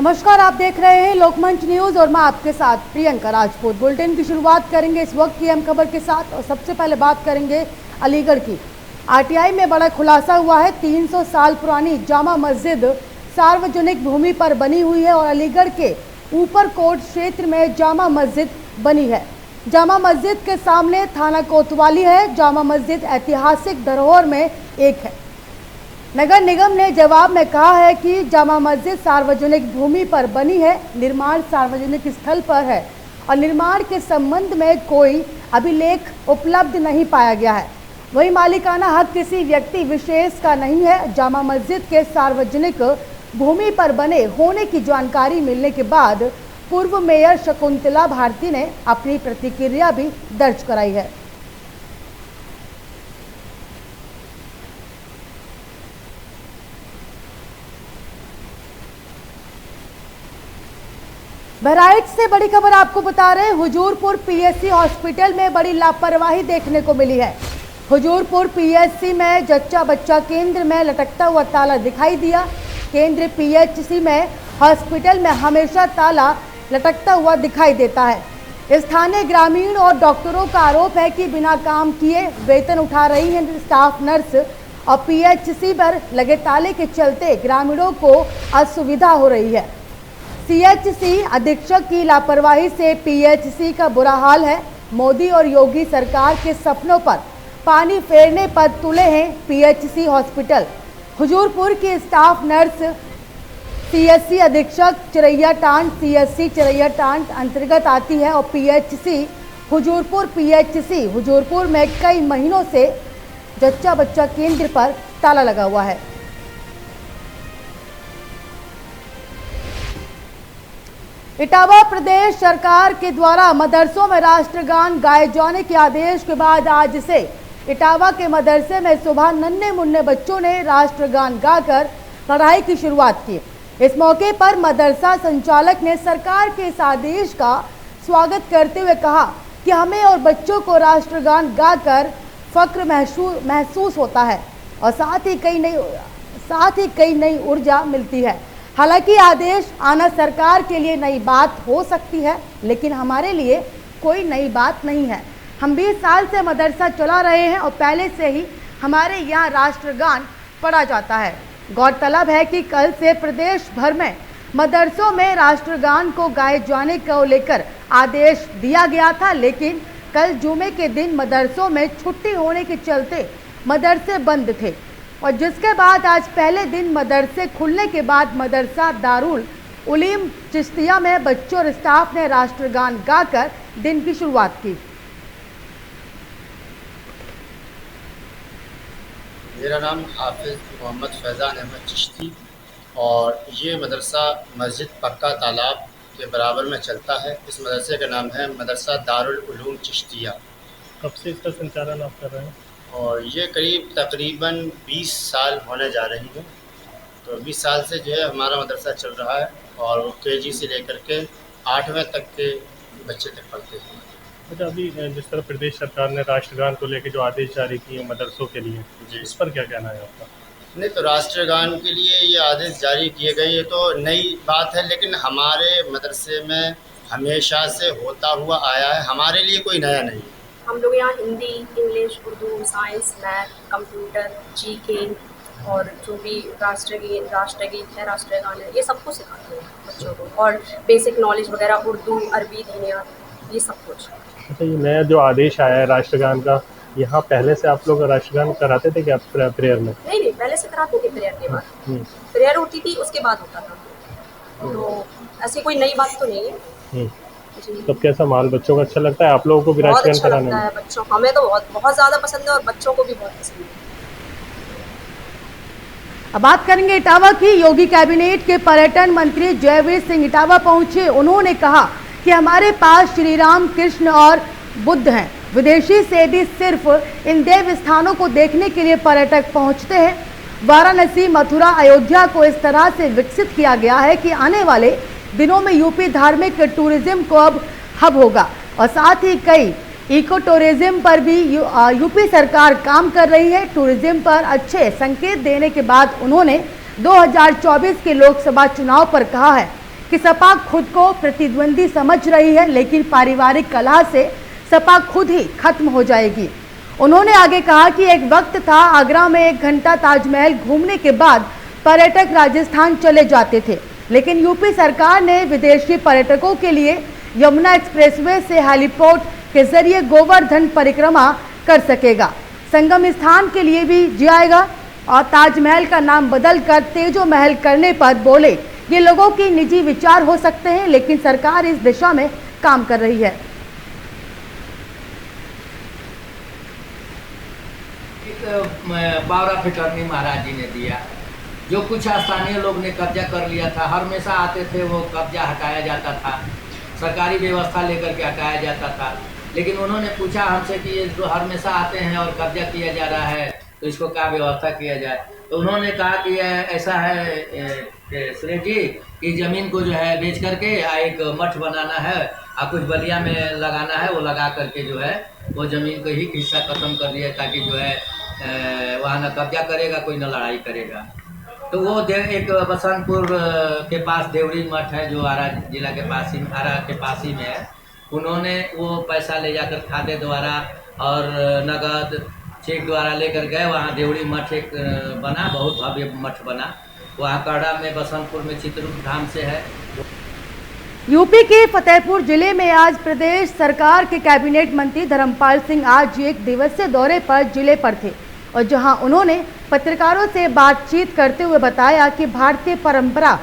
नमस्कार, आप देख रहे हैं लोकमंच न्यूज और मैं आपके साथ प्रियंका राजपूत। बुलेटिन की शुरुआत करेंगे इस वक्त की अहम खबर के साथ और सबसे पहले बात करेंगे अलीगढ़ की। आरटीआई में बड़ा खुलासा हुआ है। 300 साल पुरानी जामा मस्जिद सार्वजनिक भूमि पर बनी हुई है और अलीगढ़ के ऊपरकोट क्षेत्र में जामा मस्जिद बनी है। जामा मस्जिद के सामने थाना कोतवाली है। जामा मस्जिद ऐतिहासिक धरोहर में एक है। नगर निगम ने जवाब में कहा है कि जामा मस्जिद सार्वजनिक भूमि पर बनी है, निर्माण सार्वजनिक स्थल पर है और निर्माण के संबंध में कोई अभिलेख उपलब्ध नहीं पाया गया है। वहीं मालिकाना हक किसी व्यक्ति विशेष का नहीं है। जामा मस्जिद के सार्वजनिक भूमि पर बने होने की जानकारी मिलने के बाद पूर्व मेयर शकुंतला भारती ने अपनी प्रतिक्रिया भी दर्ज कराई है। बहराइच से बड़ी खबर आपको बता रहे हैं। हुजूरपुर पीएचसी हॉस्पिटल में बड़ी लापरवाही देखने को मिली है। हुजूरपुर पीएचसी में जच्चा बच्चा केंद्र में लटकता हुआ ताला दिखाई दिया। केंद्र पीएचसी में हॉस्पिटल में हमेशा ताला लटकता हुआ दिखाई देता है। स्थानीय ग्रामीण और डॉक्टरों का आरोप है कि बिना काम किए वेतन उठा रही है स्टाफ नर्स और पीएचसी पर लगे ताले के चलते ग्रामीणों को असुविधा हो रही है। सीएचसी अधीक्षक की लापरवाही से पीएचसी का बुरा हाल है। मोदी और योगी सरकार के सपनों पर पानी फेरने पर तुले हैं पीएचसी हॉस्पिटल। हुजूरपुर की स्टाफ नर्स सीएचसी अधीक्षक चिरैया टांड सीएचसी चिरैया टांड अंतर्गत आती है और पीएचसी हुजूरपुर में कई महीनों से जच्चा बच्चा केंद्र पर ताला लगा हुआ है। इटावा प्रदेश सरकार के द्वारा मदरसों में राष्ट्रगान गाए जाने के आदेश के बाद आज से इटावा के मदरसे में सुबह नन्हे मुन्ने बच्चों ने राष्ट्रगान गाकर पढ़ाई की शुरुआत की। इस मौके पर मदरसा संचालक ने सरकार के इस आदेश का स्वागत करते हुए कहा कि हमें और बच्चों को राष्ट्रगान गाकर फक्र महसूस होता है और साथ ही कई नई ऊर्जा मिलती है। हालांकि आदेश आना सरकार के लिए नई बात हो सकती है, लेकिन हमारे लिए कोई नई बात नहीं है। हम 20 साल से मदरसा चला रहे हैं और पहले से ही हमारे यहाँ राष्ट्रगान पढ़ा जाता है। गौरतलब है कि कल से प्रदेश भर में मदरसों में राष्ट्रगान को गाए जाने को लेकर आदेश दिया गया था, लेकिन कल जुमे के दिन मदरसों में छुट्टी होने के चलते मदरसे बंद थे और जिसके बाद आज पहले दिन मदरसे खुलने के बाद मदरसा दारुल उलीम चिश्तिया में बच्चों और स्टाफ ने राष्ट्रगान गाकर दिन की शुरुआत की। मेरा नाम हाफिज मोहम्मद फैज़ान अहमद चिश्ती और ये मदरसा मस्जिद पक्का तालाब के बराबर में चलता है। इस मदरसे का नाम है मदरसा दारुल उलूम चिश्तिया। कब से इसका संचालन आप कर रहे हैं? और ये तकरीबन 20 साल होने जा रही है। तो 20 साल से जो है हमारा मदरसा चल रहा है और केजी से लेकर के 8वें तक के बच्चे तक पढ़ते हैं। अच्छा, अभी जिस तरह प्रदेश सरकार ने राष्ट्रगान को लेकर जो आदेश जारी किए मदरसों के लिए, इस पर क्या कहना है आपका? नहीं, तो राष्ट्रगान के लिए ये आदेश जारी किए गए ये तो नई बात है, लेकिन हमारे मदरसे में हमेशा से होता हुआ आया है। हमारे लिए कोई नया नहीं है। हम लोग यहाँ Hindi, English, Urdu, science, math, computer, GK और जो भी राष्ट्रगीत है, राष्ट्रगान है, ये सब कुछ सिखाते हैं बच्चों को और बेसिक नॉलेज वगैरह उर्दू, अरबी, दीनिया, ये सब कुछ। अच्छा, ये नया जो आदेश आया है राष्ट्रगान का, यहाँ पहले से आप लोग राष्ट्रगान कराते थे क्या प्रेयर में? नहीं, पहले से कराते थे। प्रेयर के बाद प्रेयर होती थी, उसके बाद होता था। तो ऐसी कोई नई बात तो नहीं है। तब कैसा माहौल बच्चों को अच्छा लगता है? आप लोगों को भी राष्ट्रगान कराने में? बच्चों हमें तो बहुत ज़्यादा पसंद है और बच्चों को भी बहुत पसंद है। अब बात करेंगे इटावा की। योगी कैबिनेट के पर्यटन मंत्री जयवीर सिंह इटावा पहुंचे। उन्होंने कहा कि हमारे पास श्री राम, कृष्ण और बुद्ध हैं। विदेशी से भी सिर्फ इन देव स्थानों को देखने के लिए पर्यटक पहुंचते हैं। वाराणसी, मथुरा, अयोध्या को इस तरह से विकसित किया गया है कि आने वाले दिनों में यूपी धार्मिक टूरिज्म को अब हब होगा और साथ ही कई इको टूरिज्म पर भी यूपी सरकार काम कर रही है। टूरिज्म पर अच्छे संकेत देने के बाद उन्होंने 2024 के लोकसभा चुनाव पर कहा है कि सपा खुद को प्रतिद्वंदी समझ रही है, लेकिन पारिवारिक कलह से सपा खुद ही खत्म हो जाएगी। उन्होंने आगे कहा कि एक वक्त था आगरा में 1 घंटा ताजमहल घूमने के बाद पर्यटक राजस्थान चले जाते थे, लेकिन यूपी सरकार ने विदेशी पर्यटकों के लिए यमुना एक्सप्रेसवे से हेलीपोर्ट के जरिए गोवर्धन परिक्रमा कर सकेगा। संगम स्थान के लिए भी जाएगा और ताजमहल का नाम बदलकर तेजो महल करने पर बोले ये लोगों की निजी विचार हो सकते हैं, लेकिन सरकार इस दिशा में काम कर रही है। एक पावर ऑफ अटॉर्नी महाराज जी ने दिया, जो कुछ स्थानीय लोग ने कब्जा कर लिया था, हमेशा आते थे वो कब्जा हटाया जाता था, सरकारी व्यवस्था लेकर के हटाया जाता था। लेकिन उन्होंने पूछा हमसे कि ये जो हमेशा आते हैं और कब्जा किया जा रहा है तो इसको क्या व्यवस्था किया जाए। तो उन्होंने कहा कि ऐसा है सुरेश जी कि ज़मीन को जो है बेच करके एक मठ बनाना है और कुछ बलिया में लगाना है, वो लगा करके जो है वो ज़मीन को ही हिस्सा खत्म कर दिया ताकि जो है वहाँ न कब्जा करेगा कोई न लड़ाई करेगा। तो वो एक बसंतपुर के पास देवड़ी मठ है जो आरा जिला के पास ही आरा के पास ही में है। उन्होंने वो पैसा ले जाकर खाते द्वारा और नगद चेक द्वारा लेकर गए, वहाँ देवड़ी मठ एक बना, बहुत भव्य मठ बना, वहाँ काड़ा में बसंतपुर में चित्रकूट धाम से है। यूपी के फतेहपुर जिले में आज प्रदेश सरकार के कैबिनेट मंत्री धर्मपाल सिंह आज 1 दिवसीय दौरे पर जिले पर थे और जहां उन्होंने पत्रकारों से बातचीत करते हुए बताया कि भारतीय परंपरा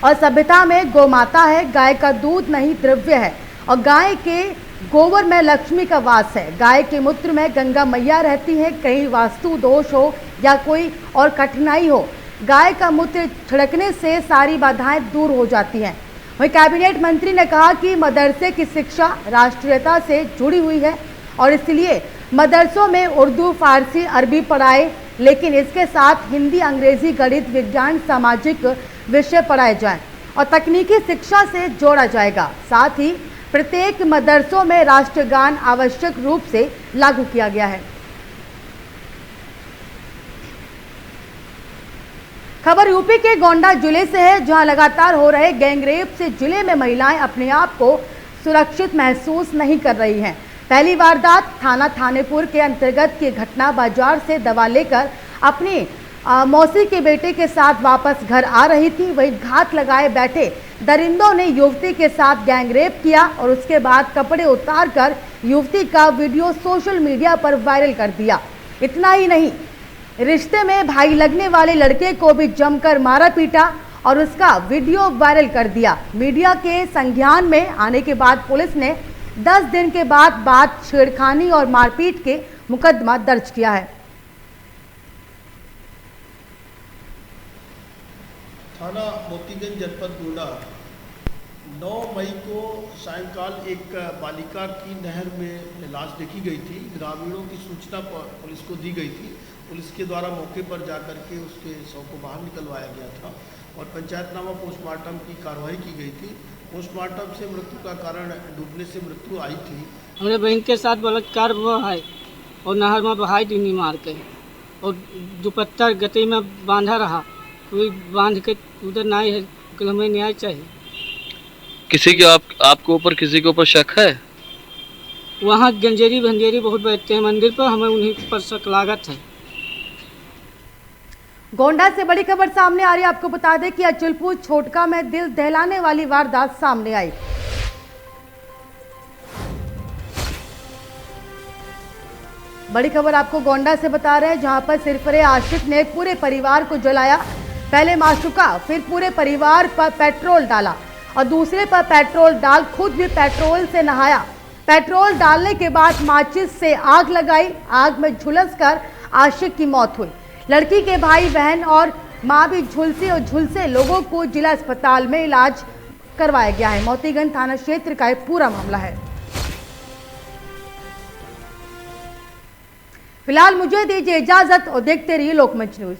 और सभ्यता में गौ माता है, गाय का दूध नहीं द्रव्य है और गाय के गोबर में लक्ष्मी का वास है। गाय के मूत्र में गंगा मैया रहती है। कहीं वास्तु दोष हो या कोई और कठिनाई हो, गाय का मूत्र छिड़कने से सारी बाधाएं दूर हो जाती हैं। वहीं कैबिनेट मंत्री ने कहा कि मदरसे की शिक्षा राष्ट्रीयता से जुड़ी हुई है और इसलिए मदरसों में उर्दू, फारसी, अरबी पढ़ाए, लेकिन इसके साथ हिंदी, अंग्रेजी, गणित, विज्ञान, सामाजिक विषय पढ़ाए जाएं और तकनीकी शिक्षा से जोड़ा जाएगा। साथ ही प्रत्येक मदरसों में राष्ट्रगान आवश्यक रूप से लागू किया गया है। खबर यूपी के गोंडा जिले से है, जहां लगातार हो रहे गैंगरेप से जिले में महिलाएं अपने आप को सुरक्षित महसूस नहीं कर रही हैं। पहली वारदात थाना थानेपुर के अंतर्गत की घटना बाजार से दवा लेकर अपनी मौसी के बेटे के साथ वापस घर आ रही थी। वही घात लगाए बैठे दरिंदों ने युवती के साथ गैंगरेप किया और उसके बाद कपड़े उतारकर युवती का वीडियो सोशल मीडिया पर वायरल कर दिया। इतना ही नहीं, रिश्ते में भाई लगने वाले लड़के को भी जमकर मारा पीटा और उसका वीडियो वायरल कर दिया। मीडिया के संज्ञान में आने के बाद पुलिस ने 10 दिन के बाद छेड़खानी और मारपीट के मुकदमा दर्ज किया है। थाना मोतीगंज जनपद गोंडा 9 मई को सायंकाल एक बालिका की नहर में लाश देखी गई थी। ग्रामीणों की सूचना पर पुलिस को दी गई थी। पुलिस के द्वारा मौके पर जाकर के उसके शव को बाहर निकलवाया गया था और पंचायतनामा पोस्टमार्टम की कार्रवाई की गई थी। पोस्टमार्टम से मृत्यु का कारण डूबने से मृत्यु आई थी। हमारे बहन के साथ बलात्कार हुआ है और नहर में बहाई दी मार के और दुपट्टा गति में बांधा रहा, कोई बांध के उधर नहीं है, हमें न्याय चाहिए। किसी के आपको ऊपर किसी के ऊपर शक है? वहाँ गंजेरी भंजेरी बहुत बैठते हैं मंदिर पर, हमें उन्हीं पर शक लागत है। गोंडा से बड़ी खबर सामने आ रही है। आपको बता दें कि अचलपुर छोटका में दिल दहलाने वाली वारदात सामने आई। बड़ी खबर आपको गोंडा से बता रहे हैं, जहां पर सिरफरे आशिक ने पूरे परिवार को जलाया। पहले माशूका, फिर पूरे परिवार पर पेट्रोल डाला और दूसरे पर पेट्रोल डाल खुद भी पेट्रोल से नहाया। पेट्रोल डालने के बाद माचिस से आग लगाई। आग में झुलसकर आशिक की मौत हुई। लड़की के भाई बहन और मां भी झुलसे लोगों को जिला अस्पताल में इलाज करवाया गया है। मोतीगंज थाना क्षेत्र का यह पूरा मामला है। फिलहाल मुझे दीजिए इजाजत और देखते रहिए लोकमंच न्यूज।